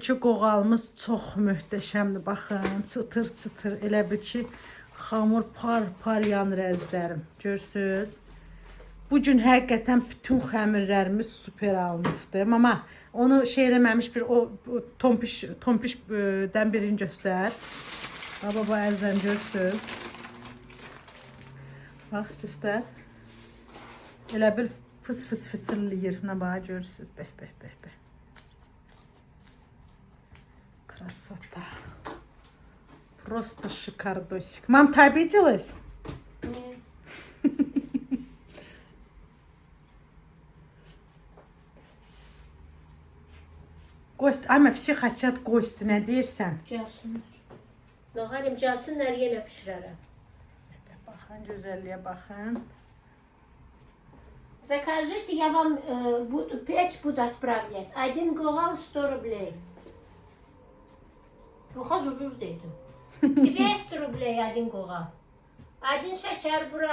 Şu qoğalımız çox möhtəşəmdir. Baxın, çıtır çıtır. Elə bil ki, xamur par yanır əzlərim. Görürsüz? Bugün həqiqətən bütün xəmirlərimiz super alınıbdı. Mama, onu şey eləməmiş bir o tompişdən birini göstər. Baba, əzləm görürsüz? Bax, göstər. Elə bil fıs fısırlayır. Nə bax, görürsüz? Bəh. Красота. Просто шикардосик. Мам, ты обиделась? Нет. Гость, Ама, все хотят гости, ne deyirsən? Gəlsinlər. Nağarim gəlsinlər, yenə pişirərəm. Baxın, gözəlliyə baxın. Закажите, я вам печь буду отправлять. Один гоғал 100 рублей. Yoxaz ucuz dedim. 200 рублей один гоғал. Один şeker bura.